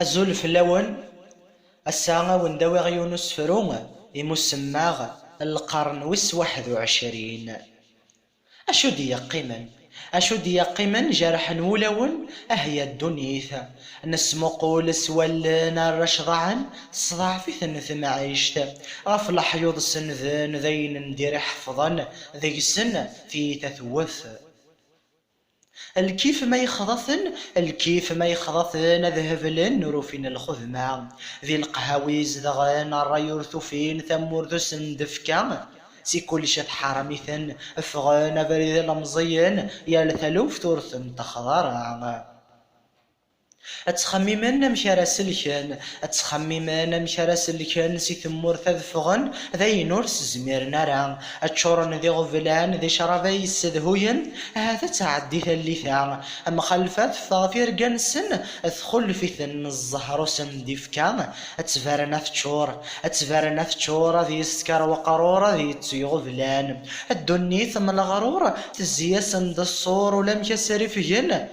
أزول في اللون الساعة وندوي يونس فرومة يمسماغ القرن 21. أشو دي قيمن أشو دي قيمن جرح ولون أهي الدنيثة نسمو قول سولنا الرشضعن صداع في ثنث معيشته غفل حيوض سنذن ذين ندير حفظا ذي سن في تثوث الكيف ما يخضثن ذهب لن روفين الخذمة ذي القهاويز ذغان الريورث فين ثمور ذو سندفكا سي كل شات حرميثن افغان بريد المزين يا لثلوف تورثن تخضر اتخممن مشارا سلكن اتخممن مشارا سلكن سي ثمور تذفغن ذي نورس زميرنا راه اتشورن ذي غفلان ذي شرابي يسدهوين هذا تعدي ثلثا اما خلفات فافير جنسن ادخل في ثن الزهر سنديفكا اتفارنا تشور ذي سكر وقرور ذي تيغفلان الدني ثم الغرور تزيا سند الصور ولم يسرفين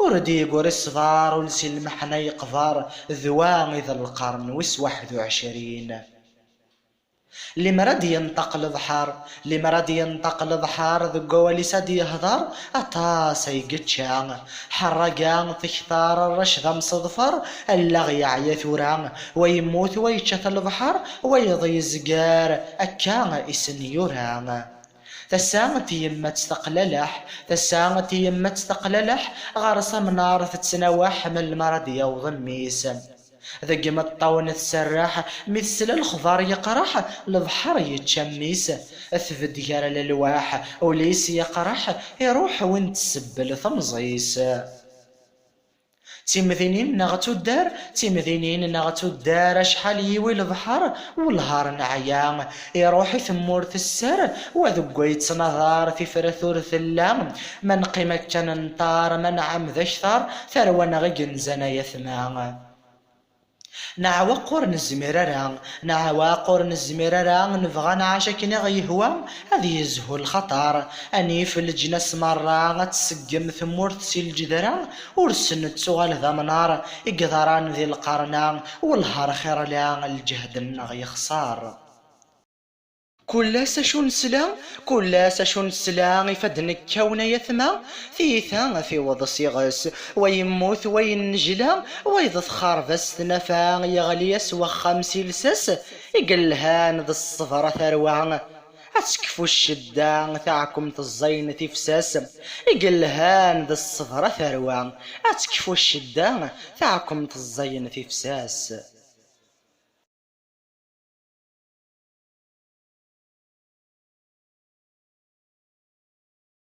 وردي يقول الصغار ولسي المحنة يقفار ذوان ذا القرن 21. اللي مراد ينطق البحر ذو قوالي سادي يهضر أطاس يقتشان حرقان تختار الرشد مصدفر اللغي عيثوران ويموت ويتشث البحر ويضي زقار أكان إسن يوران تساغت يما تستقللح غارصة منار تتسنواح من المرض يوضن ميسا ذق مطاون تسرح مثل الخضار يقرح البحر يتشميس اثبت ديال الالواح وليس يقرح يروح وين تسبل ثمزيس تيمذينين نغتو الدار شحال يوي البحر والهار نعيان يروح ثمورث السر وذقو يتصنظار في فرثور ثلام من قيمة كان نطار من عم ذشثر ثروان غينزن يثمان نعوى قرن الزميرة نبغى نعاشك نغيهوى هذه يزهو الخطر أني في الجنس مرة تسقم ثمورت سي الجذرة ورسن تسوغل ذا منار إقدران ذي القرن والهار خير لا الجهد النغي خسار كل شون سلا يفدن كون يثما ثيثا في وضع صيغس ويموت وينجلا ويضخار بس نفا يغلي يسوى 5 لسس يقلهان ذا الصفرة ثروان أتكفو الشدة تاعكم تزين تفساس يقلهان ذا الصفرة ثروان أتكفو الشدة تاعكم تزين تفساس